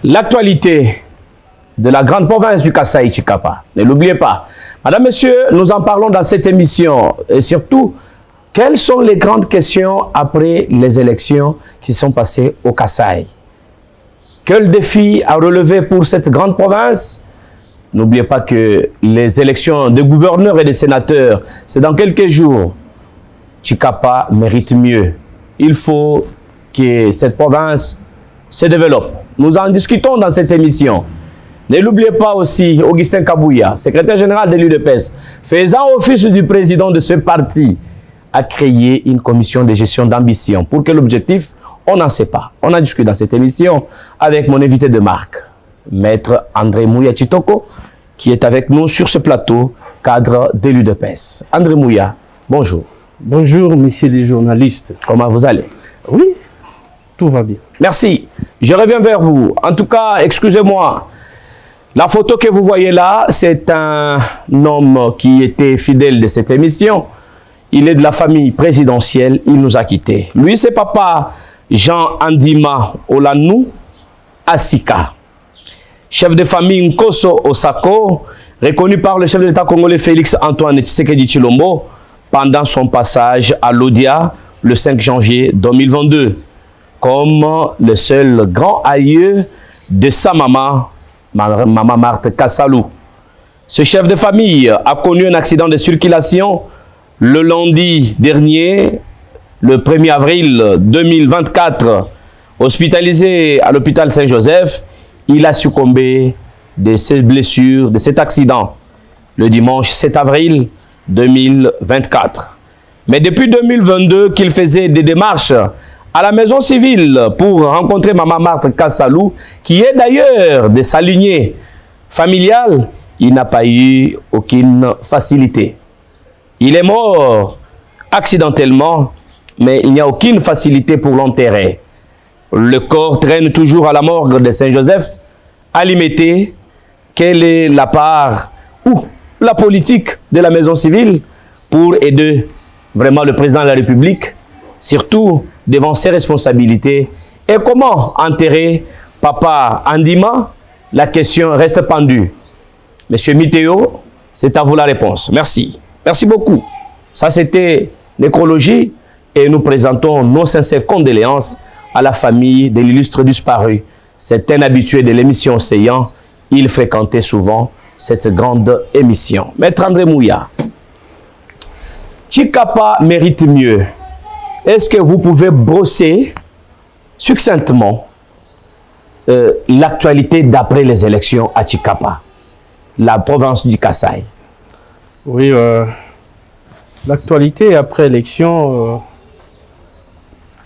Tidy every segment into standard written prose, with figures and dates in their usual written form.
L'actualité de la grande province du Kasaï-Chikapa. Ne l'oubliez pas. Madame, Messieurs, nous en parlons dans cette émission. Et surtout, quelles sont les grandes questions après les élections qui sont passées au Kasaï? Quel défi à relever pour cette grande province? N'oubliez pas que les élections de gouverneurs et de sénateurs, c'est dans quelques jours. Chikapa mérite mieux. Il faut que cette province se développe. Nous en discutons dans cette émission. Ne l'oubliez pas aussi, Augustin Kabouya, secrétaire général de l'UDPS, faisant office du président de ce parti, a créé une commission de gestion d'ambition. Pour quel objectif? On n'en sait pas. On a discuté dans cette émission avec mon invité de marque, Maître André Mouya Chitoko, qui est avec nous sur ce plateau, cadre de l'UDPS. André Mouya, bonjour. Bonjour, messieurs les journalistes. Comment vous allez? Oui, tout va bien. Merci. Je reviens vers vous. En tout cas, excusez-moi. La photo que vous voyez là, c'est un homme qui était fidèle de cette émission. Il est de la famille présidentielle. Il nous a quittés. Lui, c'est papa Jean Andima Olanou Asika, chef de famille Nkoso Osako, reconnu par le chef de l'État congolais Félix Antoine Tshisekedi Tshilombo pendant son passage à l'Odia le 5 janvier 2022, comme le seul grand aïeux de sa maman, Maman Marthe Kassalou. Ce chef de famille a connu un accident de circulation le lundi dernier, le 1er avril 2024, hospitalisé à l'hôpital Saint-Joseph. Il a succombé de ses blessures, de cet accident, le dimanche 7 avril 2024. Mais depuis 2022 qu'il faisait des démarches à la maison civile pour rencontrer Maman Marthe Kassalou, qui est d'ailleurs de sa lignée familiale, il n'a pas eu aucune facilité. Il est mort accidentellement, mais il n'y a aucune facilité pour l'enterrer. Le corps traîne toujours à la morgue de Saint-Joseph, à Limité. Quelle est la part ou la politique de la maison civile pour aider vraiment le président de la République, surtout devant ses responsabilités? Et comment enterrer Papa Andima? La question reste pendue. Monsieur Mitéo, c'est à vous la réponse. Merci. Merci beaucoup. Ça, c'était nécrologie et nous présentons nos sincères condoléances à la famille de l'illustre disparu. C'est un habitué de l'émission Seyant. Il fréquentait souvent cette grande émission. Maître André Mouya, Chikapa mérite mieux. Est-ce que vous pouvez brosser succinctement l'actualité d'après les élections à Chikapa, la province du Kasaï? Oui, l'actualité après l'élection,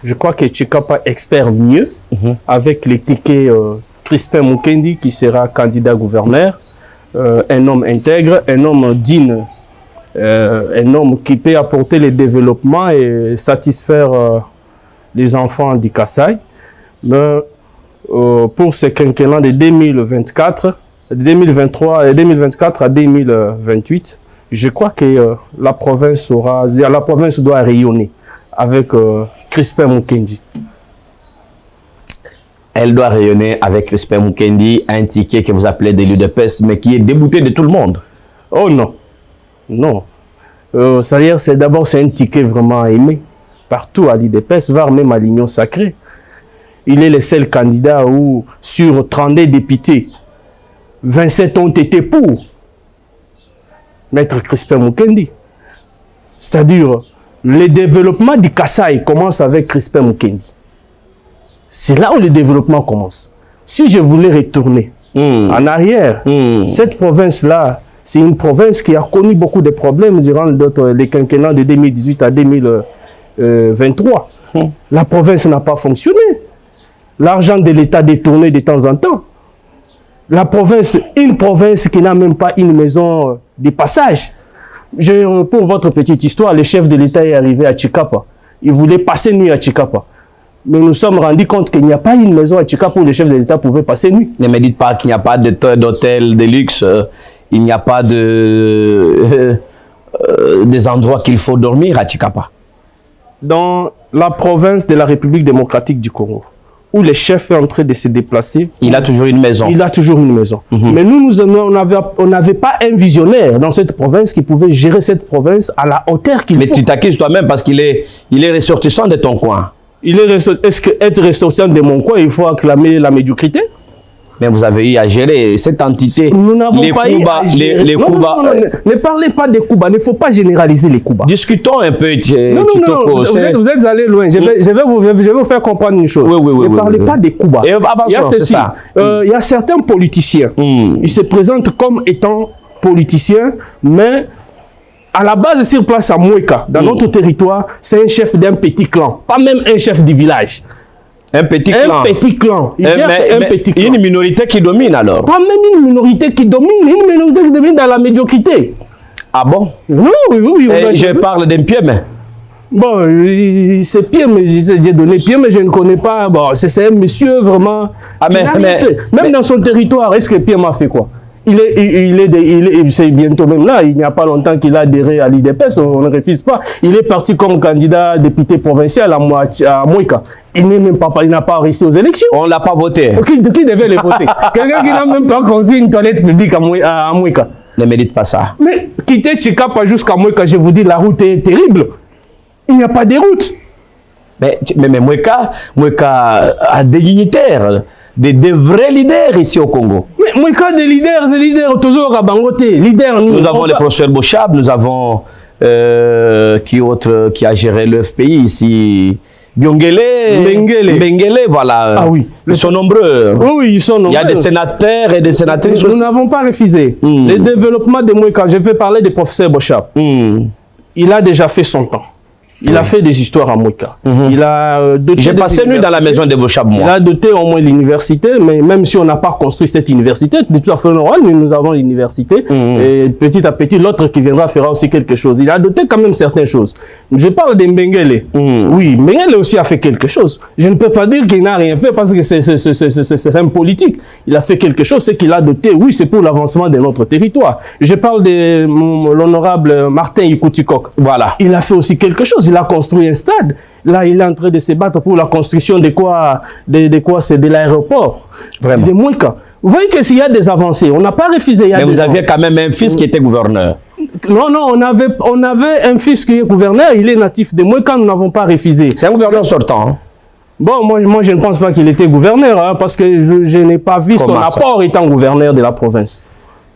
je crois que Chikapa espère mieux avec les tickets Crispin Mukendi qui sera candidat gouverneur, un homme intègre, un homme digne, un homme qui peut apporter le développement et satisfaire les enfants du Kasaï. Mais pour ce quinquennat de 2024 à 2028, je crois que la province doit rayonner avec Crispin Mukendi. Elle doit rayonner avec Crispin Mukendi, un ticket que vous appelez de l'UDPS, mais qui est débouté de tout le monde. Oh non, non. C'est-à-dire, c'est un ticket vraiment aimé partout à l'UDPS, voire même à l'Union sacrée. Il est le seul candidat où, sur 32 députés, 27 ont été pour Maître Crispin Mukendi. C'est-à-dire, le développement du Kasaï commence avec Crispin Mukendi. C'est là où le développement commence. Si je voulais retourner en arrière, cette province-là, c'est une province qui a connu beaucoup de problèmes durant les quinquennats de 2018 à 2023. La province n'a pas fonctionné. L'argent de l'État détourné de temps en temps. La province, une province qui n'a même pas une maison de passage. Pour votre petite histoire, le chef de l'État est arrivé à Chikapa. Il voulait passer nuit à Chikapa. Mais nous nous sommes rendus compte qu'il n'y a pas une maison à Chikapa où le chef de l'État pouvait passer nuit. Ne me dites pas qu'il n'y a pas d'hôtel de luxe, il n'y a pas des endroits qu'il faut dormir à Chikapa. Dans la province de la République démocratique du Congo, où le chef est en train de se déplacer. Il a toujours une maison. Il a toujours une maison. Mais nous, on n'avait pas un visionnaire dans cette province qui pouvait gérer cette province à la hauteur qu'il faut. Mais tu t'accuses toi-même parce qu'il est ressortissant de ton coin. Est-ce qu'être ressortissant de mon coin, il faut acclamer la médiocrité? Mais vous avez eu à gérer cette entité. Nous n'avons pas eu à gérer. Les Kouba. Ne parlez pas des Kouba. Il ne faut pas généraliser les Kouba. Discutons un peu. Non, vous êtes allé loin. Je vais vous faire comprendre une chose. Oui, ne parlez pas des Kouba. Il y a certains politiciens. Ils se présentent comme étant politiciens, mais à la base, sur place à Moueka, dans notre territoire, c'est un chef d'un petit clan. Pas même un chef du village. Un petit clan. Un petit clan. Il y a une minorité qui domine alors. Pas même une minorité qui domine, une minorité qui domine dans la médiocrité. Ah bon? Oui. Je parle d'un pied, mais... Bon, c'est Pierre, mais j'ai donné Pierre, mais je ne connais pas. Bon, c'est un monsieur vraiment... Ah, même dans son territoire, est-ce que Pierre m'a fait quoi? C'est bientôt même là, il n'y a pas longtemps qu'il a adhéré à l'IDPS, on ne refuse pas. Il est parti comme candidat député provincial à Moueka. Il n'a pas réussi aux élections. On ne l'a pas voté. Qui devait le voter? Quelqu'un qui n'a même pas construit une toilette publique à Moueka. Ne mérite pas ça. Mais quitter Tchikapa jusqu'à Moueka, je vous dis, la route est terrible. Il n'y a pas de route. Mais Moueka a des dignitaires. Des vrais leaders ici au Congo. Mais Moueka, des leaders, toujours à Bangote. Nous avons le professeur Bochab, nous avons qui a géré le FPI ici. Bengele, voilà. Ah oui. Ils sont nombreux. Oui, ils sont nombreux. Il y a des sénateurs et des sénatrices. Nous n'avons pas refusé. Le développement de Moueka, je vais parler du professeur Bochab. Il a déjà fait son temps. Il a fait des histoires à Moueka. J'ai passé nuit dans la maison de Bochab, moi. Il a doté au moins l'université, mais même si on n'a pas construit cette université, de tout à fait normal, mais nous avons l'université. Et petit à petit, l'autre qui viendra fera aussi quelque chose. Il a doté quand même certaines choses. Je parle de Mbengele. Oui, Mbengele aussi a fait quelque chose. Je ne peux pas dire qu'il n'a rien fait parce que c'est un politique. Il a fait quelque chose, c'est qu'il a doté. Oui, c'est pour l'avancement de notre territoire. Je parle de l'honorable Martin Yikoutikok. Voilà. Il a fait aussi quelque chose. Il a construit un stade. Là, il est en train de se battre pour la construction de quoi? C'est de l'aéroport. Vraiment. De Moueka. Vous voyez qu'il y a des avancées. On n'a pas refusé. Mais vous aviez quand même un fils qui était gouverneur. Non, on avait un fils qui est gouverneur. Il est natif de Moueka. Nous n'avons pas refusé. C'est un gouverneur sortant. Hein? Bon, moi, je ne pense pas qu'il était gouverneur, hein, parce que je n'ai pas vu son apport étant gouverneur de la province.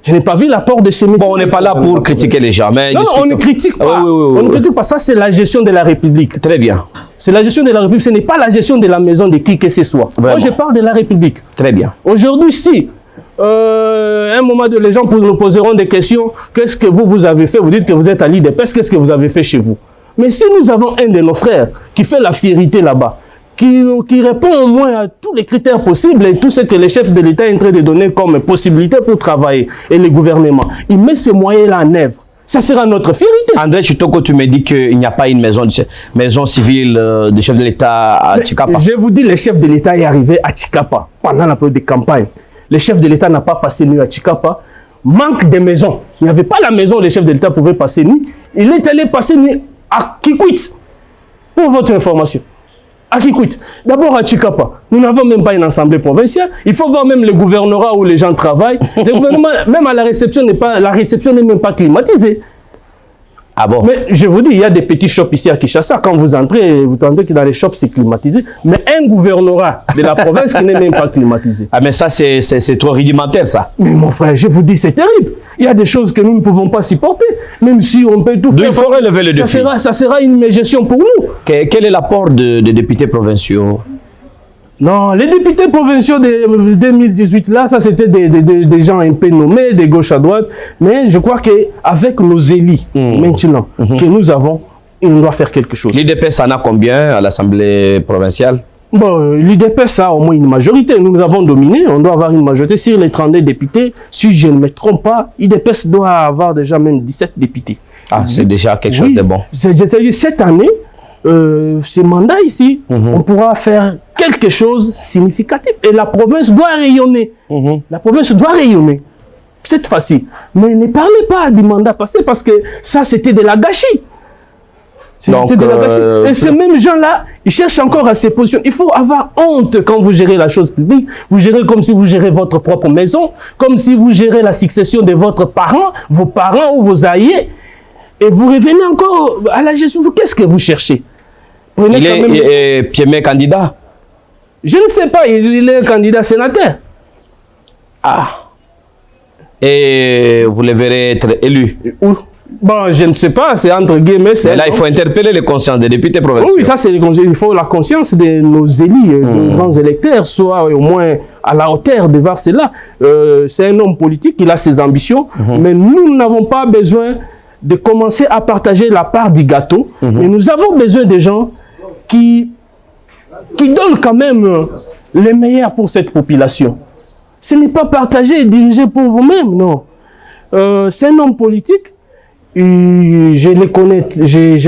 Je n'ai pas vu l'apport de chez messieurs. Bon, on n'est pas là pour critiquer les gens. Mais non, on ne critique pas. On ne critique pas. Ça, c'est la gestion de la République. Très bien. C'est la gestion de la République. Ce n'est pas la gestion de la maison de qui que ce soit. Vraiment. Moi, je parle de la République. Très bien. Aujourd'hui, si, un moment de les gens nous poseront des questions, qu'est-ce que vous avez fait? Vous dites que vous êtes à l'IDPS, qu'est-ce que vous avez fait chez vous? Mais si nous avons un de nos frères qui fait la fierté là-bas, qui répond au moins à tous les critères possibles et tout ce que les chefs de l'État sont en train de donner comme possibilité pour travailler et le gouvernement, il met ces moyens-là en œuvre. Ça sera notre fierté. André Chitoko, tu me dis qu'il n'y a pas une maison civile de chef de l'État à Tchikapa. Je vous dis, le chef de l'État est arrivé à Tchikapa pendant la période de campagne. Le chef de l'État n'a pas passé nuit à Tchikapa. Manque de maisons. Il n'y avait pas la maison où le chef de l'État pouvait passer nuit. Il est allé passer nuit à Kikwit. Pour votre information. À Kikwit. D'abord à Tchikapa. Nous n'avons même pas une assemblée provinciale. Il faut voir même le gouvernorat où les gens travaillent. Le gouvernement, même à la réception n'est même pas climatisée. Ah bon? Mais je vous dis, il y a des petits shops ici à Kinshasa. Quand vous entrez que dans les shops, c'est climatisé. Mais un gouvernorat de la province qui n'est même pas climatisé. Ah mais ça, c'est trop rudimentaire, ça. Mais mon frère, je vous dis, c'est terrible. Il y a des choses que nous ne pouvons pas supporter. Même si on peut tout faire. Il faut relever le défi. Ça sera une gestion pour nous. Quel est l'apport des députés provinciaux? Non, les députés provinciaux de 2018, là, ça c'était des gens un peu nommés, de gauche à droite. Mais je crois qu'avec nos élus, maintenant, que nous avons, on doit faire quelque chose. L'IDPS en a combien à l'Assemblée provinciale? Bon, l'IDPS a au moins une majorité. Nous avons dominé, on doit avoir une majorité. Sur les 32 députés, si je ne me trompe pas, l'IDPS doit avoir déjà même 17 députés. Ah, c'est déjà quelque chose de bon. C'est-à-dire, cette année, ce mandat ici, on pourra faire quelque chose de significatif. Et la province doit rayonner. La province doit rayonner. Cette fois-ci. Mais ne parlez pas du mandat passé parce que ça, c'était de la gâchis. Donc, et ces mêmes gens-là, ils cherchent encore à se positionner. Il faut avoir honte quand vous gérez la chose publique. Vous gérez comme si vous gérez votre propre maison, comme si vous gérez la succession de votre parent, vos parents ou vos aïeux. Et vous revenez encore à la gestion. Qu'est-ce que vous cherchez? Il est Piémé candidat? Je ne sais pas, il est candidat sénateur. Ah. Et vous le verrez être élu? Bon, je ne sais pas, c'est entre guillemets. Mais là, il faut interpeller les consciences des députés provinciaux. Oui, ça, c'est il faut la conscience de nos élus, de grands électeurs, soit au moins à la hauteur de voir cela. C'est un homme politique, il a ses ambitions, mais nous n'avons pas besoin de commencer à partager la part du gâteau, mais nous avons besoin de gens qui donnent quand même les meilleurs pour cette population. Ce n'est pas partager et diriger pour vous-même, non. C'est un homme politique. Je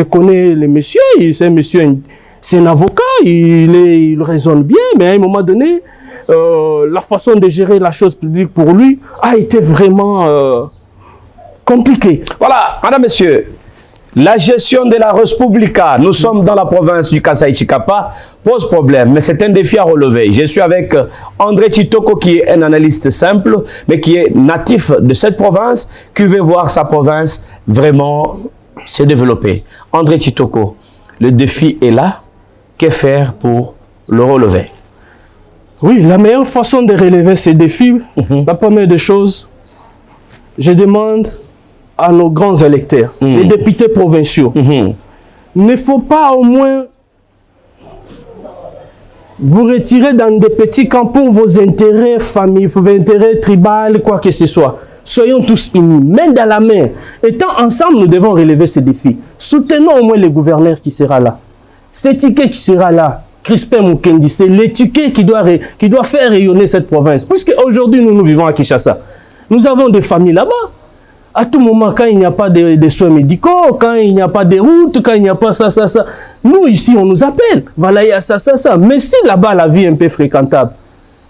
connais le monsieur, c'est un monsieur, c'est un avocat, il raisonne bien, mais à un moment donné, la façon de gérer la chose publique pour lui a été vraiment compliquée. Voilà, madame, monsieur, la gestion de la Respublica, nous sommes dans la province du Kasaï-Chikapa, pose problème, mais c'est un défi à relever. Je suis avec André Chitoko, qui est un analyste simple, mais qui est natif de cette province, qui veut voir sa province vraiment se développer. André Chitoko, le défi est là. Que faire pour le relever? Oui, la meilleure façon de relever ces défis, la première des choses, je demande à nos grands électeurs, les députés provinciaux, ne faut pas au moins vous retirer dans des petits camps pour vos intérêts famille, vos intérêts tribaux, quoi que ce soit. Soyons tous unis, main dans la main. Étant ensemble, nous devons relever ces défis. Soutenons au moins le gouverneur qui sera là. C'est Tiké qui sera là. Crispin Mukendi, c'est l'étiquet qui doit faire rayonner cette province. Puisque aujourd'hui, nous vivons à Kinshasa. Nous avons des familles là-bas. À tout moment, quand il n'y a pas de soins médicaux, quand il n'y a pas de routes, quand il n'y a pas ça, nous ici, on nous appelle. Voilà, il y a ça. Mais si là-bas, la vie est un peu fréquentable,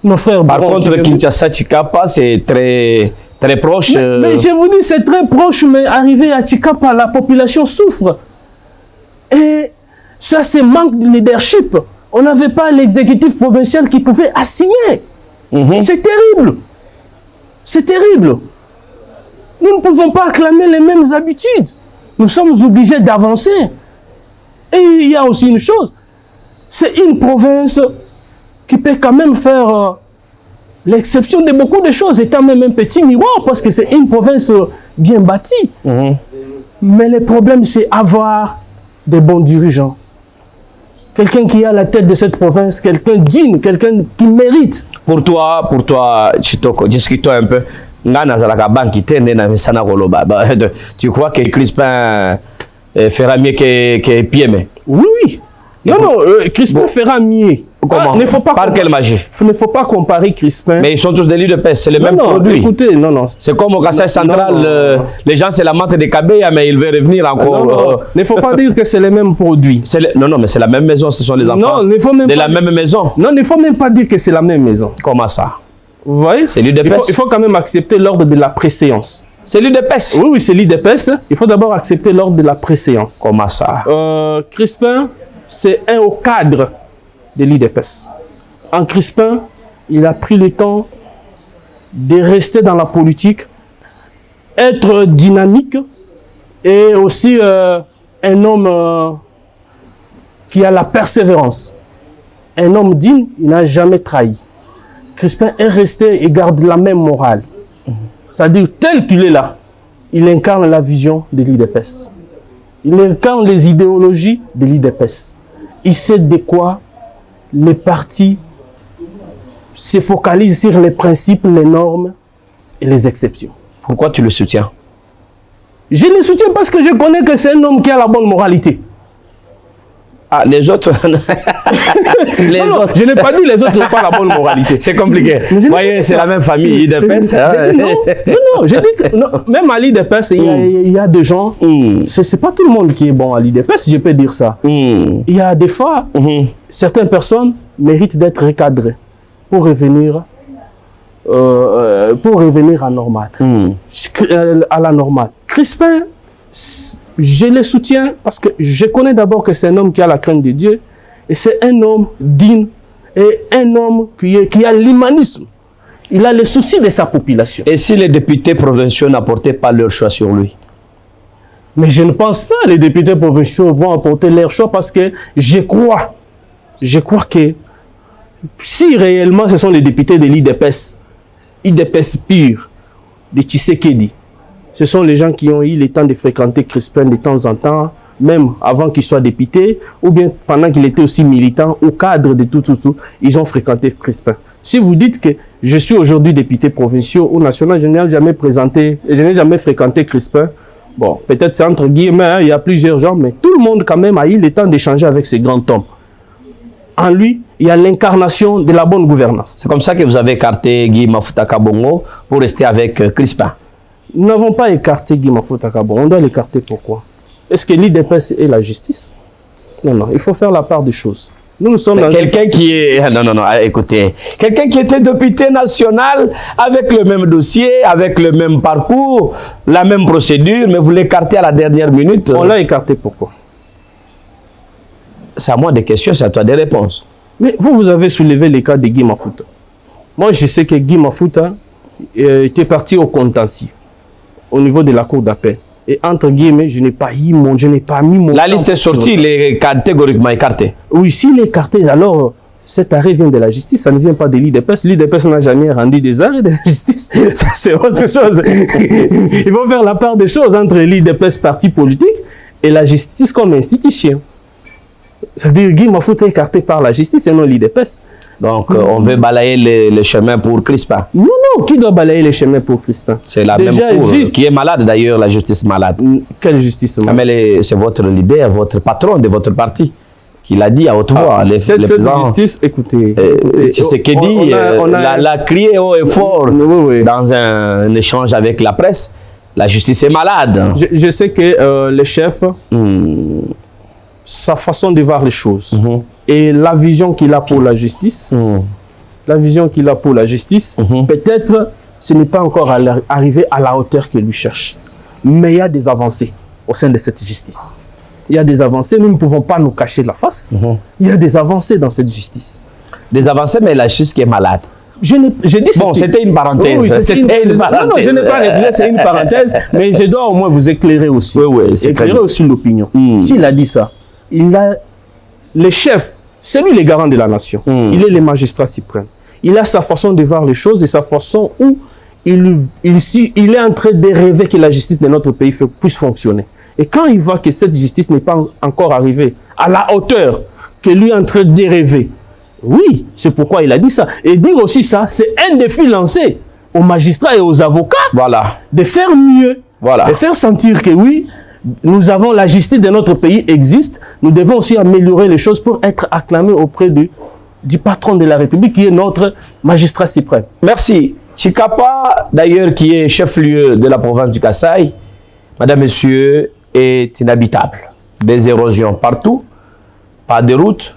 nos frères... Par contre, Kinshasa-Chikapa, c'est très proche. Mais je vous dis, c'est très proche, mais arrivé à Chikapa, la population souffre. Et ça, c'est manque de leadership. On n'avait pas l'exécutif provincial qui pouvait assigner. C'est terrible. C'est terrible. Nous ne pouvons pas acclamer les mêmes habitudes. Nous sommes obligés d'avancer. Et il y a aussi une chose. C'est une province qui peut quand même faire l'exception de beaucoup de choses, étant même un petit miroir, parce que c'est une province bien bâtie. Mais le problème, c'est avoir des bons dirigeants. Quelqu'un qui est à la tête de cette province, quelqu'un digne, quelqu'un qui mérite. Pour toi, Chitoko, discute-toi un peu. Tu crois que Crispin fera mieux que Piémé? Oui. Non, Crispin fera mieux. Comment? Par quelle magie? Il ne faut pas comparer Crispin. Mais ils sont tous des lits de pêche, c'est le même produit. Écoutez, non. C'est comme au Kasaï central, les gens c'est la menthe de Kabeya, mais ils veulent revenir encore. Il ne faut pas dire que c'est le même produit. Non, mais c'est la même maison, ce sont les enfants de la même maison. Non, il ne faut même pas dire que c'est la même maison. Comment ça? Vous voyez? C'est l'UDPS. Il faut quand même accepter l'ordre de la préséance. C'est l'UDPS? Oui, c'est l'UDPS. Il faut d'abord accepter l'ordre de la préséance. Comment ça? Crispin, c'est un au cadre de l'UDPS. En Crispin, il a pris le temps de rester dans la politique, être dynamique et aussi un homme qui a la persévérance. Un homme digne, il n'a jamais trahi. Crispin est resté et garde la même morale. C'est-à-dire, tel qu'il est là, il incarne la vision de l'UDPS. Il incarne les idéologies de l'UDPS. Il sait de quoi les partis se focalisent sur les principes, les normes et les exceptions. Pourquoi tu le soutiens? Je le soutiens parce que je connais que c'est un homme qui a la bonne moralité. Ah, les autres... non, je n'ai pas dit les autres n'ont pas la bonne moralité. C'est compliqué. Vous voyez, c'est la même famille, l'UDPS. Non, j'ai dit que, non, même à l'UDPS, il y a des gens... C'est pas tout le monde qui est bon à l'UDPS, je peux dire ça. Il y a des fois, certaines personnes méritent d'être recadrées pour revenir à normal, à la normale. Crispin je le soutiens parce que je connais d'abord que c'est un homme qui a la crainte de Dieu et c'est un homme digne et un homme qui a l'humanisme. Il a le souci de sa population. Et si les députés provinciaux n'apportaient pas leur choix sur lui? Mais je ne pense pas que les députés provinciaux vont apporter leur choix parce que je crois que si réellement ce sont les députés de l'IDPS pur, de Tshisekedi, ce sont les gens qui ont eu le temps de fréquenter Crispin de temps en temps, même avant qu'il soit député, ou bien pendant qu'il était aussi militant, au cadre de tout, ils ont fréquenté Crispin. Si vous dites que je suis aujourd'hui député provincial ou national, je n'ai jamais fréquenté Crispin, bon, peut-être c'est entre guillemets, hein, il y a plusieurs gens, mais tout le monde quand même a eu le temps d'échanger avec ces grands hommes. En lui, il y a l'incarnation de la bonne gouvernance. C'est comme ça que vous avez écarté Guy Mafuta Kabongo pour rester avec Crispin. Nous n'avons pas écarté Guy Mafuta Kabongo. On doit l'écarter pourquoi? Est-ce que l'IDPS est la justice? Non, non, il faut faire la part des choses. Nous sommes dans quelqu'un qui est... Non, écoutez. Quelqu'un qui était député national avec le même dossier, avec le même parcours, la même procédure, mais vous l'écartez à la dernière minute. On l'a écarté pourquoi? C'est à moi des questions, c'est à toi des réponses. Mais vous avez soulevé le cas de Guy Mafuta. Moi, je sais que Guy Mafuta était parti au contentieux, au niveau de la cour d'appel. Et entre guillemets, je n'ai pas mis mon... La liste est sortie, il est catégoriquement écarté. Oui, s'il est écarté, alors cet arrêt vient de la justice, ça ne vient pas de l'IDPS. L'IDPS n'a jamais rendu des arrêts de la justice. Ça, c'est autre chose. Ils vont faire la part des choses entre l'IDPS, parti politique, et la justice comme institution. C'est-à-dire Guy Mafuta est écarté par la justice et non l'IDPS. Donc, on veut balayer les chemins pour Crispin. Non, non, qui doit balayer les chemins pour Crispin? C'est la même cour qui est malade d'ailleurs, la justice malade. Quelle justice malade? Ah, mais c'est votre leader, votre patron de votre parti qui l'a dit à haute voix. Cette justice, écoutez, Tshisekedi l'a crié haut et fort dans un échange avec la presse. La justice est malade. Je sais que le chef, sa façon de voir les choses et la vision qu'il a pour la justice, peut-être ce n'est pas encore arrivé à la hauteur qu'il lui cherche. Mais il y a des avancées au sein de cette justice. Il y a des avancées, nous ne pouvons pas nous cacher la face. Il y a des avancées dans cette justice. Des avancées, mais la justice qui est malade. Je dis bon, c'était une parenthèse. Oui, c'était une parenthèse. Non, je n'ai pas refusé, c'est une parenthèse, mais je dois au moins vous éclairer aussi. Éclairer aussi l'opinion. S'il a dit ça, le chef, c'est lui le garant de la nation. Il est le magistrat suprême. Il a sa façon de voir les choses et sa façon où il est en train de rêver que la justice de notre pays puisse fonctionner. Et quand il voit que cette justice n'est pas encore arrivée à la hauteur que lui est en train de rêver, oui, c'est pourquoi il a dit ça. Et dire aussi ça, c'est un défi lancé aux magistrats et aux avocats de faire mieux, de faire sentir que oui, nous avons la justice de notre pays existe. Nous devons aussi améliorer les choses pour être acclamés auprès du patron de la République qui est notre magistrat suprême. Merci. Chikapa, d'ailleurs, qui est chef-lieu de la province du Kasaï, madame, monsieur, est inhabitable. Des érosions partout, pas de route,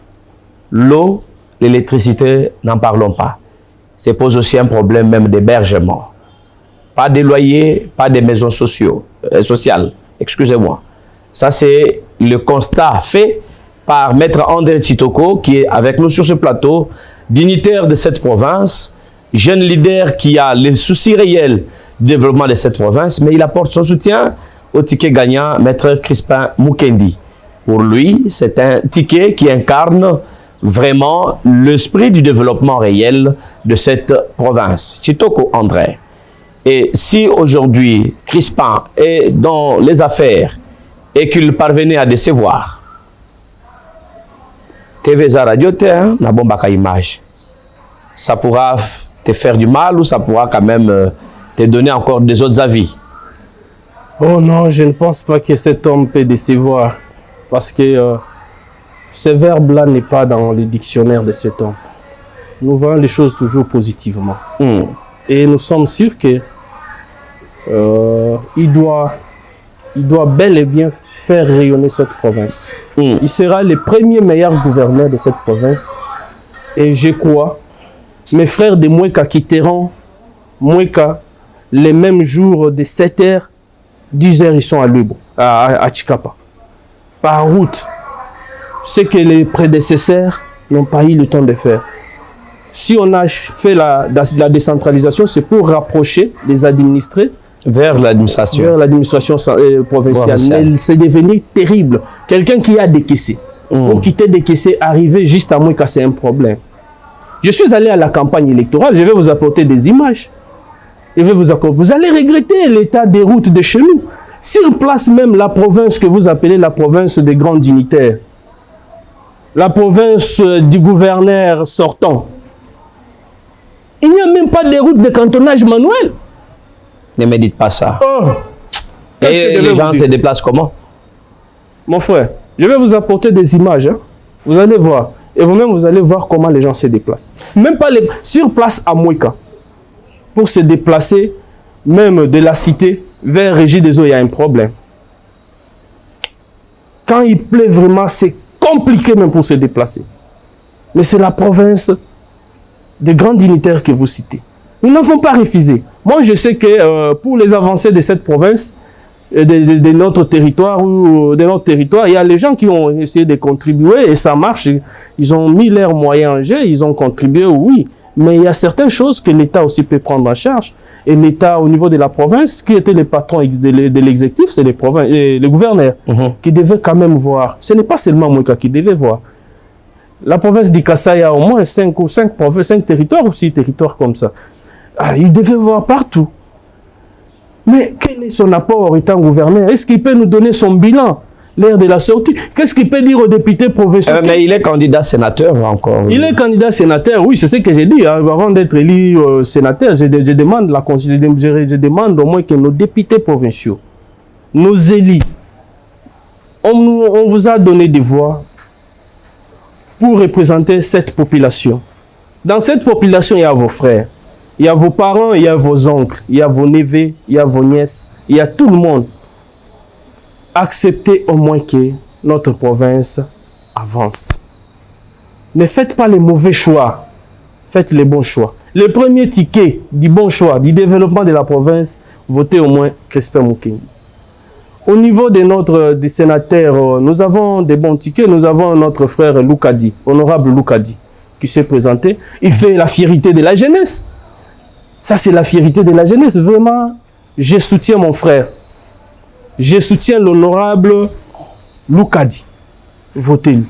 l'eau, l'électricité, n'en parlons pas. Ça pose aussi un problème même d'hébergement. Pas de loyer, pas de maisons sociales. Excusez-moi. Ça, c'est le constat fait par Maître André Tshitoko, qui est avec nous sur ce plateau, dignitaire de cette province, jeune leader qui a le souci réel du développement de cette province, mais il apporte son soutien au ticket gagnant, Maître Crispin Mukendi. Pour lui, c'est un ticket qui incarne vraiment l'esprit du développement réel de cette province. Tshitoko André. Et si aujourd'hui, Crispin est dans les affaires et qu'il parvenait à décevoir, TV Radio, na bomba ka image, ça pourra te faire du mal ou ça pourra quand même te donner encore des autres avis? Oh non, je ne pense pas que cet homme peut décevoir parce que ce verbe-là n'est pas dans le dictionnaire de cet homme. Nous voyons les choses toujours positivement. Et nous sommes sûrs que il doit bel et bien faire rayonner cette province. Il sera le premier meilleur gouverneur de cette province. Et je crois, mes frères de Mweka quitteront Mweka les mêmes jours de 7h 10 heures, ils sont à Lubo, à Chikapa. Par route, ce que les prédécesseurs n'ont pas eu le temps de faire. Si on a fait la décentralisation, c'est pour rapprocher les administrés vers l'administration provinciale. Mais c'est devenu terrible. Quelqu'un qui a décaissé, pour quitter décaissé, arriver juste à Mouika, c'est un problème. Je suis allé à la campagne électorale, je vais vous apporter des images. Vous allez regretter l'état des routes de chez nous. Sur place même, la province que vous appelez la province des grands dignitaires, la province du gouverneur sortant, il n'y a même pas de route de cantonnage manuel. Ne me dites pas ça. Oh. Et les gens se déplacent comment? Mon frère, je vais vous apporter des images. Hein. Vous allez voir. Et vous-même, vous allez voir comment les gens se déplacent. Même pas sur place à Mouika. Pour se déplacer, même de la cité vers Régie des Eaux, il y a un problème. Quand il pleut vraiment, c'est compliqué même pour se déplacer. Mais c'est la province des grands dignitaires que vous citez. Nous n'avons pas refusé. Moi, je sais que pour les avancées de cette province, de notre territoire, il y a les gens qui ont essayé de contribuer et ça marche. Ils ont mis leurs moyens en jeu, ils ont contribué, oui. Mais il y a certaines choses que l'État aussi peut prendre en charge. Et l'État, au niveau de la province, qui étaient les patrons de l'exécutif, c'est les gouverneurs qui devaient quand même voir. Ce n'est pas seulement Mouika qui devait voir. La province du Kassai a au moins 5 territoires ou 6 territoires comme ça. Ah, il devait voir partout. Mais quel est son apport étant gouverneur? Est-ce qu'il peut nous donner son bilan, l'heure de la sortie? Qu'est-ce qu'il peut dire aux députés provinciaux? Mais il est candidat sénateur encore. Il est candidat sénateur, oui, c'est ce que j'ai dit. Hein. Avant d'être élu sénateur, je demande au moins que nos députés provinciaux, nos élus, on vous a donné des voix pour représenter cette population. Dans cette population, il y a vos frères, il y a vos parents, il y a vos oncles, il y a vos neveux, il y a vos nièces, il y a tout le monde. Acceptez au moins que notre province avance. Ne faites pas les mauvais choix, faites les bons choix. Le premier ticket du bon choix, du développement de la province, votez au moins Crispin Mukendi. Au niveau des sénateurs, nous avons des bons tickets. Nous avons notre frère Loukadi, honorable Loukadi, qui s'est présenté. Il fait la fierté de la jeunesse. Ça, c'est la fierté de la jeunesse. Vraiment, je soutiens mon frère. Je soutiens l'honorable Loukadi. Votez-lui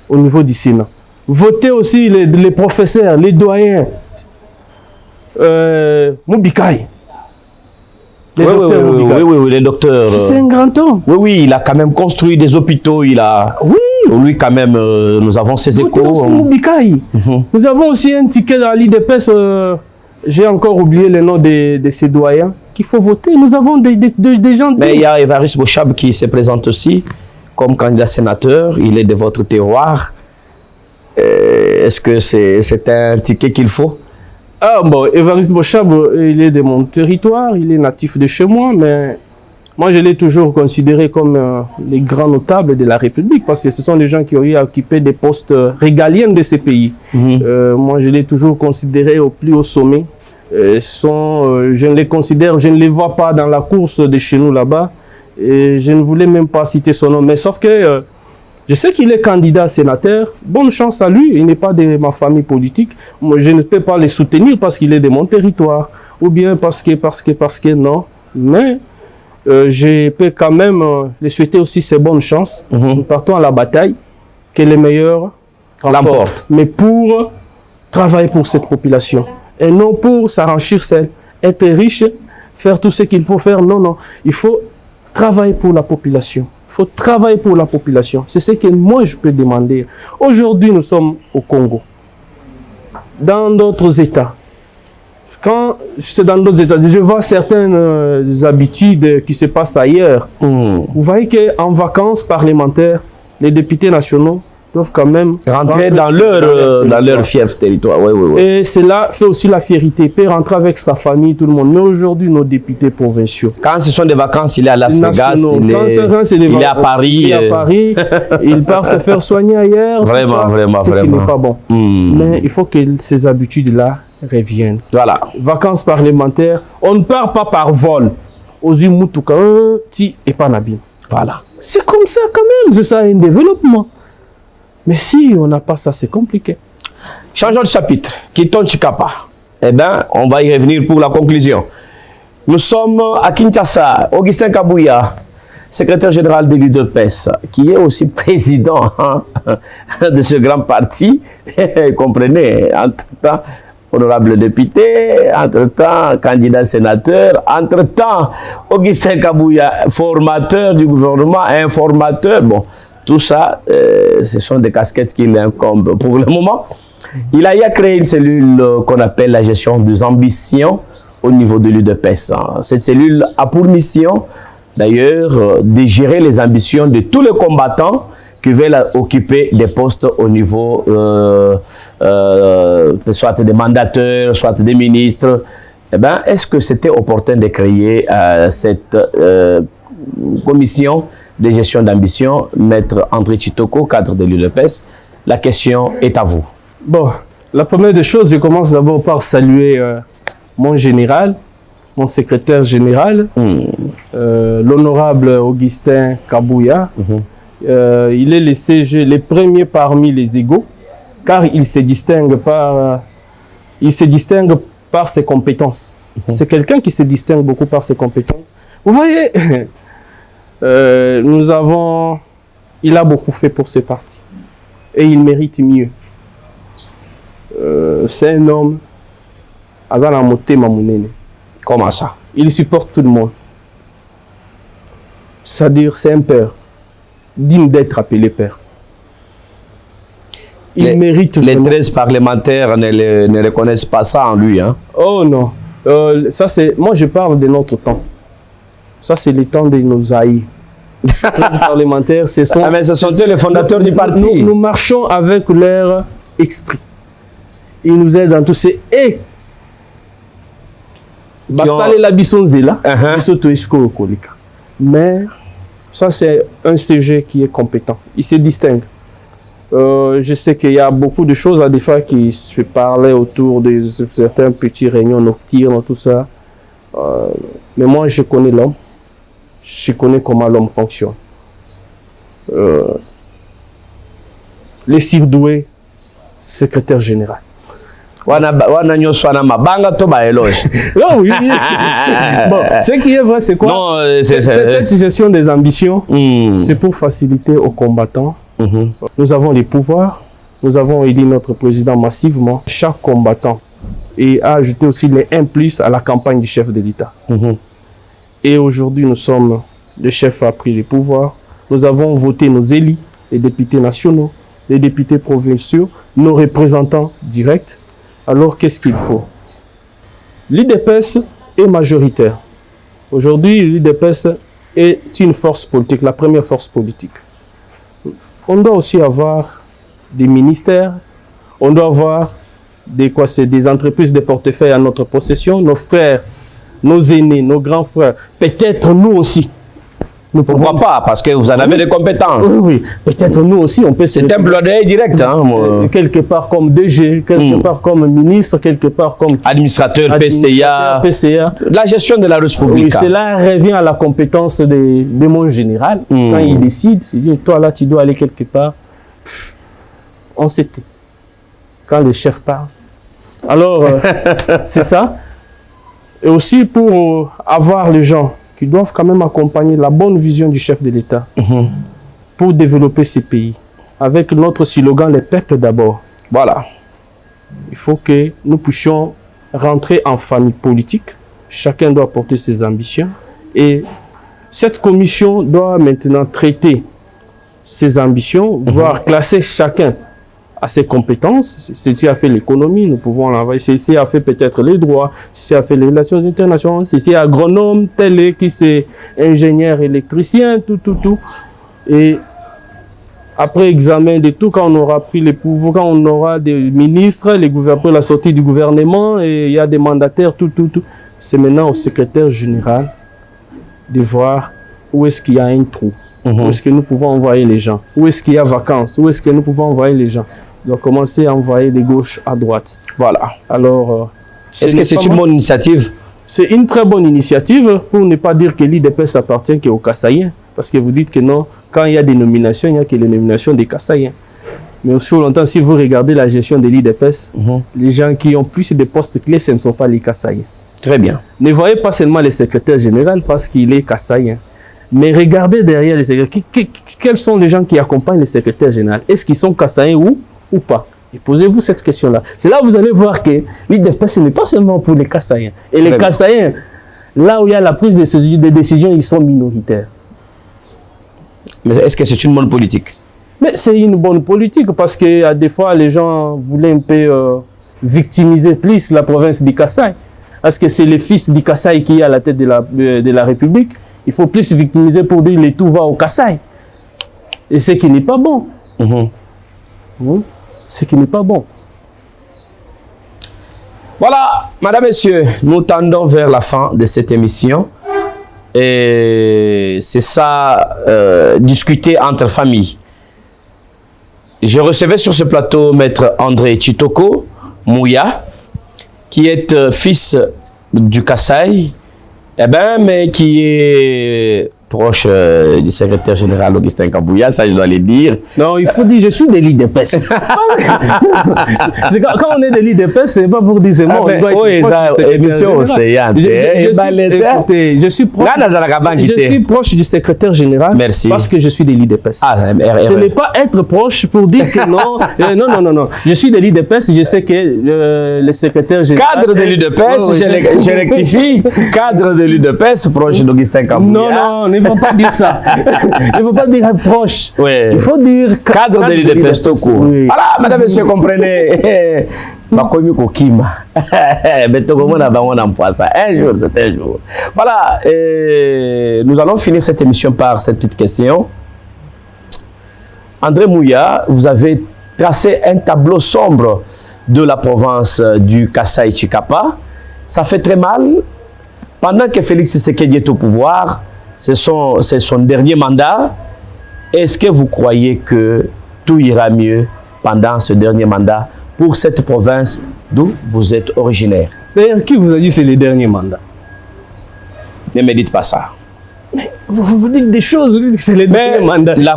au niveau du Sénat. Votez aussi les professeurs, les doyens. Moubikai. Oui, les docteurs. C'est un grand homme. Oui, il a quand même construit des hôpitaux. Il a. Oui. Lui, quand même, nous avons ses échos. Nous avons aussi un ticket dans l'IDPS. J'ai encore oublié le nom de ces doyens qu'il faut voter. Nous avons des gens. Mais il y a Évariste Bochab qui se présente aussi comme candidat sénateur. Il est de votre terroir. Est-ce que c'est un ticket qu'il faut? Ah bon, Évariste Bochab, il est de mon territoire, il est natif de chez moi, mais moi je l'ai toujours considéré comme les grands notables de la République, parce que ce sont des gens qui ont eu à occuper des postes régaliens de ces pays. Moi je l'ai toujours considéré au plus haut sommet. Je ne les considère, je ne les vois pas dans la course de chez nous là-bas, et je ne voulais même pas citer son nom, mais sauf que je sais qu'il est candidat sénateur. Bonne chance à lui. Il n'est pas de ma famille politique. Moi, je ne peux pas le soutenir parce qu'il est de mon territoire. Ou bien parce que non. Mais je peux quand même lui souhaiter aussi ses bonnes chances. Nous partons à la bataille. Que les meilleurs l'emportent. Mais pour travailler pour cette population. Et non pour s'enrichir seul. Être riche, faire tout ce qu'il faut faire. Non, non. Il faut travailler pour la population. Il faut travailler pour la population. C'est ce que moi je peux demander. Aujourd'hui, nous sommes au Congo. Dans d'autres États. Quand c'est dans d'autres États, je vois certaines habitudes qui se passent ailleurs. Vous voyez qu'en vacances parlementaires, les députés nationaux doivent quand même rentrer dans leur fief territoire. Et cela fait aussi la fierté. Il peut rentrer avec sa famille, tout le monde. Mais aujourd'hui, nos députés provinciaux. Quand ce sont des vacances, il est à Las Vegas, il est à Paris. Il est à Paris. Il part se faire soigner ailleurs. Vraiment. Ce qui n'est pas bon. Mais il faut que ces habitudes-là reviennent. Voilà. Vacances parlementaires. On ne part pas par vol. Ozu mutuka ti et pas nabim. Voilà. C'est comme ça quand même, c'est ça un développement. Mais si on n'a pas ça, c'est compliqué. Changeons de chapitre. Quittons Chikapa. Eh bien, on va y revenir pour la conclusion. Nous sommes à Kinshasa. Augustin Kabouya, secrétaire général de l'UDPS, qui est aussi président de ce grand parti. Comprenez, entre-temps, honorable député, entre-temps, candidat sénateur, entre-temps, Augustin Kabouya, formateur du gouvernement, informateur. Bon, tout ça, ce sont des casquettes qui l'incombent pour le moment. Il a créé une cellule qu'on appelle la gestion des ambitions au niveau de l'UDPS. Cette cellule a pour mission, d'ailleurs, de gérer les ambitions de tous les combattants qui veulent occuper des postes au niveau, soit des mandateurs, soit des ministres. Eh bien, est-ce que c'était opportun de créer cette commission de gestion d'ambition, Maître André Chitoko, cadre de l'UDPS? La question est à vous. Bon, la première des choses, je commence d'abord par saluer mon général, mon secrétaire général, l'honorable Augustin Kabouya. Il est le CG, le premier parmi les égaux, car il se distingue par ses compétences. C'est quelqu'un qui se distingue beaucoup par ses compétences. Vous voyez, il a beaucoup fait pour ses partis. Et il mérite mieux. C'est un homme, comment ça? Il supporte tout le monde. C'est-à-dire, c'est un père, digne d'être appelé père. Il mérite les vraiment. 13 parlementaires ne reconnaissent pas ça en lui. Hein? Oh non, ça c'est. Moi je parle de notre temps. Ça c'est le temps de nos aïeux. Les 13 parlementaires, ce sont. Ah, mais ce sont eux les fondateurs du parti. Nous marchons avec leur esprit. Ils nous aident dans tous ces. Mais ça, c'est un CG qui est compétent. Il se distingue. Je sais qu'il y a beaucoup de choses à des fois qui se parlaient autour de certains petits réunions nocturnes, tout ça. Mais moi, je connais l'homme. Je connais comment l'homme fonctionne. Les Sirdoué, secrétaire général. Non, oui. Bon, ce qui est vrai, c'est quoi? Non, cette gestion des ambitions, c'est pour faciliter aux combattants. Nous avons les pouvoirs, nous avons élu notre président massivement, chaque combattant, et a ajouté aussi les 1+ à la campagne du chef de l'État. Et aujourd'hui, le chef a pris les pouvoirs, nous avons voté nos élus, les députés nationaux, les députés provinciaux, nos représentants directs. Alors, qu'est-ce qu'il faut? L'UDPS est majoritaire. Aujourd'hui, l'UDPS est une force politique, la première force politique. On doit aussi avoir des ministères, on doit avoir des entreprises de portefeuille à notre possession, nos frères, nos aînés, nos grands frères, peut-être nous aussi. Pourquoi pas? Parce que vous en avez des compétences. Oui, peut-être nous aussi, on peut se... C'est un plaidoyer direct. Hein, quelque part comme DG, quelque part comme ministre, quelque part comme... Administrateur, PCA. La gestion de la ressource publique. Oui, cela revient à la compétence de mon général. Quand il décide, il dit, toi là, tu dois aller quelque part. On sait tout. Quand le chef parle. Alors, c'est ça. Et aussi pour avoir les gens qui doivent quand même accompagner la bonne vision du chef de l'État pour développer ces pays. Avec notre slogan, les peuples d'abord. Voilà. Il faut que nous puissions rentrer en famille politique. Chacun doit porter ses ambitions. Et cette commission doit maintenant traiter ses ambitions, voire classer chacun à ses compétences. Ceci a fait l'économie, nous pouvons l'envoyer. Ceci a fait peut-être les droits, ceci a fait les relations internationales, ceci est agronome, tel est qui c'est ingénieur électricien, tout. Et après examen de tout, quand on aura pris les pouvoirs, quand on aura des ministres, les gouverneurs, la sortie du gouvernement, et il y a des mandataires, tout. C'est maintenant au secrétaire général de voir où est-ce qu'il y a un trou, où est-ce que nous pouvons envoyer les gens, où est-ce qu'il y a vacances, où est-ce que nous pouvons envoyer les gens. On doit commencer à envoyer de gauche à droite. Voilà. Alors, est-ce que c'est une bonne initiative? C'est une très bonne initiative pour ne pas dire que l'IDPS appartient qu'aux Kassaïens. Parce que vous dites que non, quand il y a des nominations, il n'y a que les nominations des Kassaïens. Mais aussi longtemps, si vous regardez la gestion de l'IDPS, les gens qui ont plus de postes clés, ce ne sont pas les Kassaïens. Très bien. Ne voyez pas seulement le secrétaire général parce qu'il est Kassaïen. Mais regardez derrière les secrétaires. Quels sont les gens qui accompagnent le secrétaire général? Est-ce qu'ils sont Kassaïens ou pas? Et posez-vous cette question-là. C'est là que vous allez voir que l'IDPS, ce n'est pas seulement pour les Kassaïens. Et les Kassaïens, là où il y a la prise de décision, ils sont minoritaires. Mais est-ce que c'est une bonne politique? Mais c'est une bonne politique parce que des fois, les gens voulaient un peu victimiser plus la province du Kasaï. Parce que c'est le fils du Kasaï qui est à la tête de la République. Il faut plus victimiser pour dire que tout va au Kasaï. Et ce qui n'est pas bon. Ce qui n'est pas bon. Voilà, madame, messieurs, nous tendons vers la fin de cette émission. Et c'est ça, discuter entre familles. Je recevais sur ce plateau maître André Tchitoko Mouya, qui est fils du Kasaï, mais qui est proche du secrétaire général Augustin Kabouya, ça je dois le dire. Non, il faut dire, je suis de l'IDPS. Quand on est de l'IDPS, ce n'est pas pour dire c'est moi. Oui, ça, émission océane. Je suis proche du secrétaire général. Merci. Parce que je suis de l'IDPS. Ce n'est pas être proche pour dire que non. Non. Je suis de l'IDPS, je sais que le secrétaire général... Cadre de l'IDPS, je rectifie. Cadre de l'IDPS, proche d'Augustin Kabouya. Non, il ne faut pas dire ça. Il ne faut pas dire proche. Oui. Il faut dire cadre de l'IDPS tout court. Oui. Voilà, madame, monsieur, comprenez. Un jour, c'est un jour. Voilà, nous allons finir cette émission par cette petite question. André Mouya, vous avez tracé un tableau sombre de la province du Kasaï-Chikapa. Ça fait très mal. Pendant que Félix Tshisekedi est au pouvoir, c'est son dernier mandat. Est-ce que vous croyez que tout ira mieux pendant ce dernier mandat pour cette province d'où vous êtes originaire? D'ailleurs, qui vous a dit que c'est le dernier mandat? Ne me dites pas ça. Mais vous dites des choses, vous dites que c'est le dernier mandat. La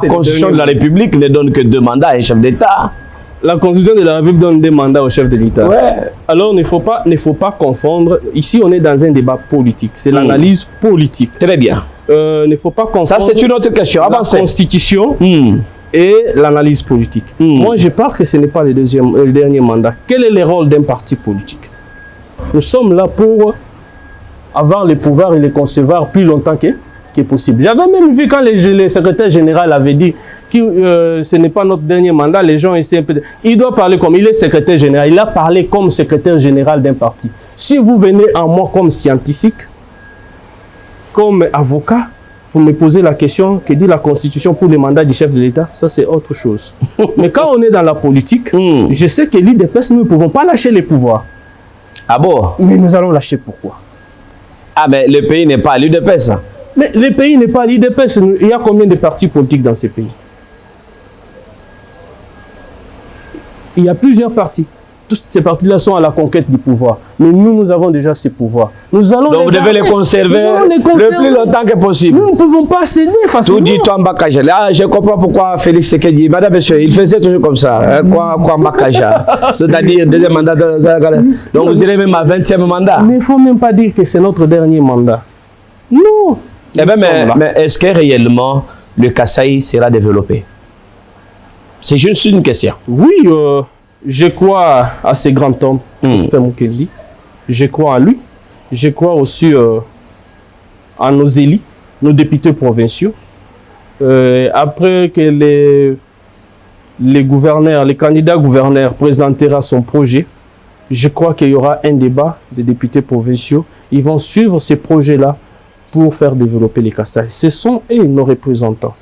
Constitution de la République ne donne que 2 mandats à un chef d'État. La Constitution de la République donne 2 mandats au chef de l'État. Ouais. Alors, il ne faut pas confondre. Ici, on est dans un débat politique. C'est l'analyse politique. Très bien. Il ne faut pas confondre. Ça, c'est une autre question. La Constitution et l'analyse politique. Moi, je pense que ce n'est pas le dernier mandat. Quel est le rôle d'un parti politique? Nous sommes là pour avoir le pouvoir et le concevoir plus longtemps que possible. J'avais même vu quand le secrétaire général avait dit que ce n'est pas notre dernier mandat, les gens essaient un peu de... Il doit parler comme... Il est secrétaire général. Il a parlé comme secrétaire général d'un parti. Si vous venez en moi comme scientifique, comme avocat, vous me posez la question que dit la Constitution pour le mandat du chef de l'État, ça c'est autre chose. Mais quand on est dans la politique, je sais que l'IDPS, nous ne pouvons pas lâcher les pouvoirs. Ah bon? Mais nous allons lâcher pourquoi? Ah mais le pays n'est pas à l'UDPS. Mais le pays n'est pas à l'IDPS. Il y a combien de partis politiques dans ces pays? Il y a plusieurs partis. Tous ces partis-là sont à la conquête du pouvoir. Mais nous avons déjà ces pouvoirs. Nous allons donc vous devez les conserver le plus longtemps que possible. Nous ne pouvons pas céder facilement. Tout dit toi Mbakaja. Ah, je comprends pourquoi Félix Tshisekedi, madame, monsieur, il faisait toujours comme ça. Quoi Mbakaja. C'est-à-dire deuxième mandat. Donc vous irez même à 20e mandat. Mais il ne faut même pas dire que c'est notre dernier mandat. Non. Eh bien, mais est-ce que réellement le Kasaï sera développé? C'est juste une question. Oui, je crois à ces grands hommes, Prosper Mukendi. Je crois à lui. Je crois aussi à nos élus, nos députés provinciaux. Après que les gouverneurs, les candidats gouverneurs présenteront son projet, je crois qu'il y aura un débat des députés provinciaux. Ils vont suivre ces projets-là pour faire développer les Kasaï. Ce sont eux nos représentants.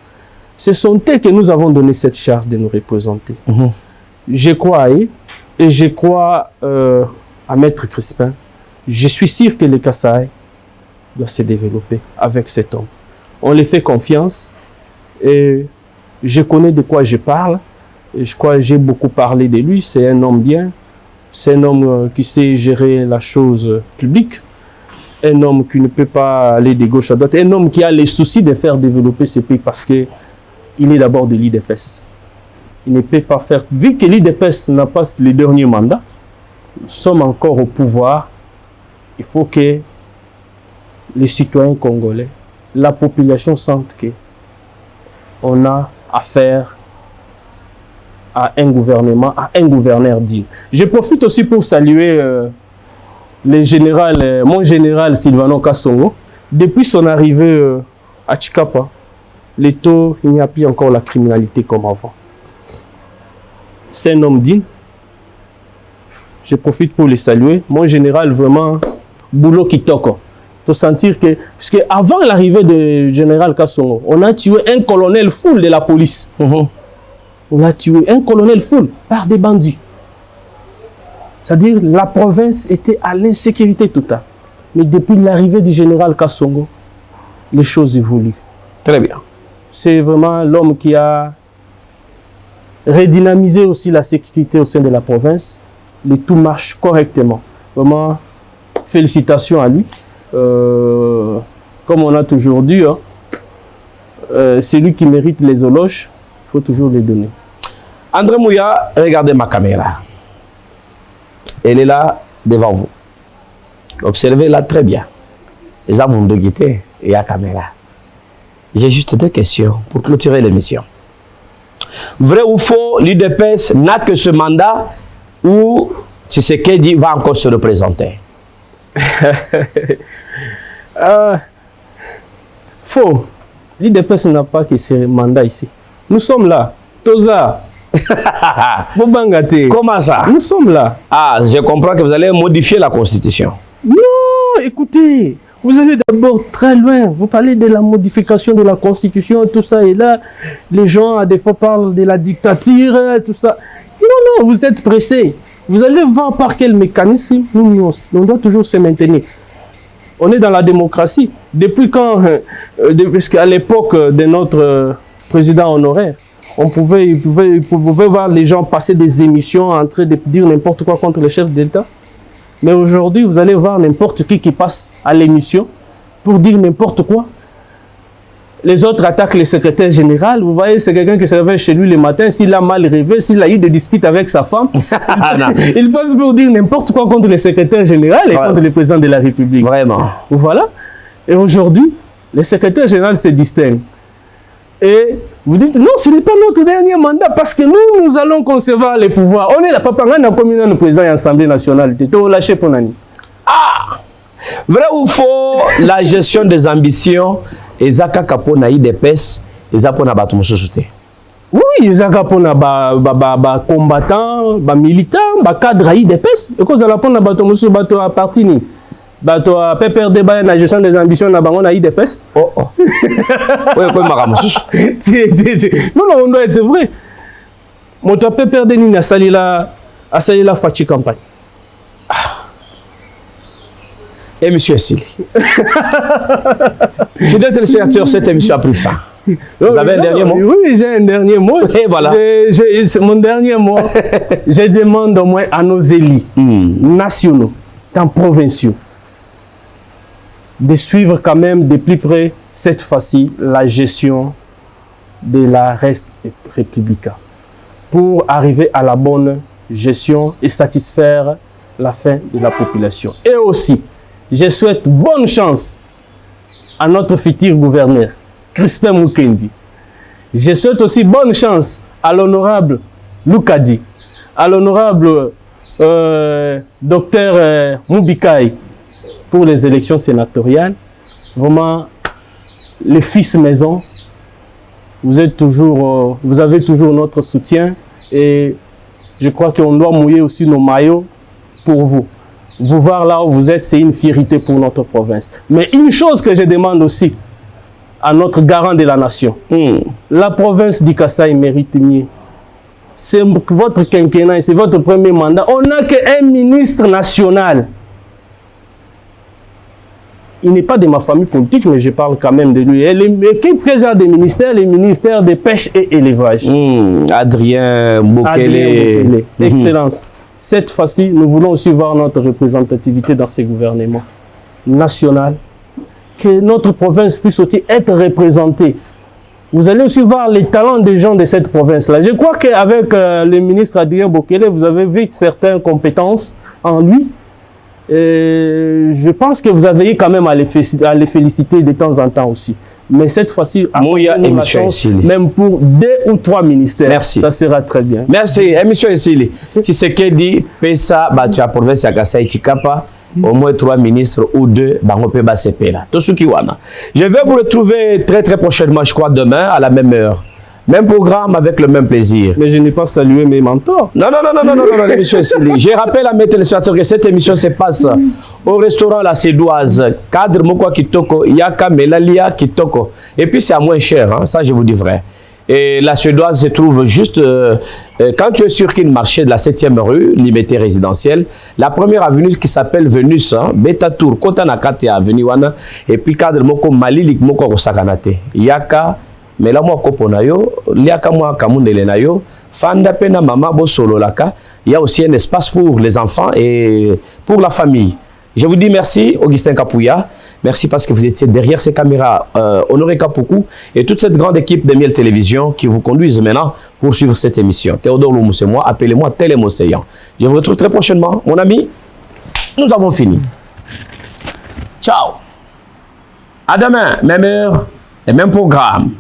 Ce sont eux que nous avons donné cette charge de nous représenter. Je crois à eux et je crois à Maître Crispin. Je suis sûr que les Kasaï doivent se développer avec cet homme. On les fait confiance et je connais de quoi je parle. Et je crois que j'ai beaucoup parlé de lui. C'est un homme bien. C'est un homme qui sait gérer la chose publique. un homme qui ne peut pas aller de gauche à droite, un homme qui a les soucis de faire développer ce pays parce qu'il est d'abord de l'IDPS. Il ne peut pas faire, vu que l'IDPS n'a pas le dernier mandat, nous sommes encore au pouvoir, il faut que les citoyens congolais, la population sentent qu'on a affaire à un gouvernement, à un gouverneur digne. Je profite aussi pour saluer mon général Sylvano Kassongo. Depuis son arrivée à Tchikapa, il n'y a plus encore la criminalité comme avant. C'est un homme digne. Je profite pour le saluer. Mon général, vraiment, boulot kitoko. Pour sentir que, parce que avant l'arrivée du général Kassongo, on a tué un colonel full de la police. On a tué un colonel full par des bandits. C'est-à-dire la province était à l'insécurité totale. Mais depuis l'arrivée du général Kassongo, les choses évoluent. Très bien. C'est vraiment l'homme qui a redynamisé aussi la sécurité au sein de la province. Le tout marche correctement. Vraiment, félicitations à lui. Comme on a toujours dit, c'est lui qui mérite les éloges. Il faut toujours les donner. André Mouya, regardez ma caméra. Elle est là devant vous. Observez-la très bien. Les hommes de guité et la caméra. J'ai juste 2 questions pour clôturer l'émission. Vrai ou faux, l'UDPS n'a que ce mandat où Tshisekedi va encore se représenter? Faux. L'UDPS n'a pas que ce mandat ici. Nous sommes là. Toza. Bobangate. Comment ça? Nous sommes là. Ah, je comprends que vous allez modifier la Constitution. Non, écoutez, vous allez d'abord très loin. Vous parlez de la modification de la Constitution, tout ça. Et là, les gens, à des fois, parlent de la dictature, tout ça. Non, vous êtes pressés. Vous allez voir par quel mécanisme on doit toujours se maintenir. On est dans la démocratie. Depuis quand, parce qu'à l'époque de notre président honoraire, on pouvait voir les gens passer des émissions en train de dire n'importe quoi contre le chef d'État. Mais aujourd'hui, vous allez voir n'importe qui passe à l'émission pour dire n'importe quoi. Les autres attaquent le secrétaire général. Vous voyez, c'est quelqu'un qui se réveille chez lui le matin. S'il a mal rêvé, s'il a eu des disputes avec sa femme, il passe pour dire n'importe quoi contre le secrétaire général et contre le président de la République. Vraiment. Voilà. Et aujourd'hui, le secrétaire général se distingue. Et vous dites, non, ce n'est pas notre dernier mandat parce que nous allons concevoir les pouvoirs. On est là, papa, on a commis le président de l'Assemblée nationale. Tu t'es lâché pour Nani. Ah! Vrai ou faux, la gestion des ambitions, ezaka kapona IDPS, ezapona bato mosusuté. Oui, ezaka pona ba combattant, ba militant, ba cadre IDPS. Et cause la pona bato mosusu bato a parti ni. Bato a PPRD ba na gestion des ambitions na bango na IDPS. Oh. Ouais, quoi mara mosusu. Non, on doit être vrai. Moto PPRD ni na salila fachi campagne. Et monsieur Sili. Fidèle téléspectateur, cette émission a pris fin. Vous avez un dernier mot? Oui, j'ai un dernier mot. Et voilà. Mon dernier mot, je demande au moins à nos élus nationaux, tant provinciaux, de suivre quand même de plus près, cette fois-ci, la gestion de la Res Publica pour arriver à la bonne gestion et satisfaire la faim de la population. Et aussi, je souhaite bonne chance à notre futur gouverneur, Crispin Mukendi. Je souhaite aussi bonne chance à l'honorable Lukadi, à l'honorable docteur Moubikai pour les élections sénatoriales. Vraiment, les fils maison, vous avez toujours notre soutien et je crois qu'on doit mouiller aussi nos maillots pour vous. Vous voir là où vous êtes, c'est une fierté pour notre province. Mais une chose que je demande aussi à notre garant de la nation, la province du Kasaï mérite mieux. C'est votre quinquennat, c'est votre premier mandat. On n'a qu'un ministre national. Il n'est pas de ma famille politique, mais je parle quand même de lui. Qui présente des ministères? Les ministères de pêche et élevage. Adrien Bokele. Excellence. Cette fois-ci, nous voulons aussi voir notre représentativité dans ces gouvernements. nationale, que notre province puisse aussi être représentée. Vous allez aussi voir les talents des gens de cette province-là. Je crois qu'avec le ministre Adrien Bokele, vous avez vu certaines compétences en lui. Et je pense que vous avez quand même à les féliciter de temps en temps aussi. Mais cette fois-ci, la chance, même pour 2 ou 3 ministères. Merci. Ça sera très bien. Merci. Émission Essili. Si c'est que dit, Pesa, tu as province à Kassai Chikapa, au moins 3 ministres ou 2, je vais vous retrouver très prochainement, je crois, demain, à la même heure. Même programme avec le même plaisir. Mais je n'ai pas salué mes mentors. Non, l'émission Essili. Je rappelle à mes téléspectateurs que cette émission se passe au restaurant La Cédoise, cadre Mokwa Kitoko, Yaka Melalia Kitoko. Et puis c'est à moins cher, hein, ça je vous dis vrai. Et La Cédoise se trouve juste, quand tu es sur Kin Marché de la 7e rue, Liberté résidentielle, la première avenue qui s'appelle Venus, hein, Beta Tour, Kota Nakate Avenue Wana, et puis cadre Moko Malilik Moko Rosakanate, Yaka, Mela Mwa Koponayo, Liaka Mwa Kamundele Nayo, Fanda Pena Mama Bosolo Laka, il y a aussi un espace pour les enfants et pour la famille. Je vous dis merci, Augustin Kapouya. Merci parce que vous étiez derrière ces caméras, Honoré Kapoukou et toute cette grande équipe de Miel Télévision qui vous conduisent maintenant pour suivre cette émission. Théodore Loumou, c'est moi, appelez-moi Télémoséan. Je vous retrouve très prochainement, mon ami. Nous avons fini. Ciao. À demain, même heure et même programme.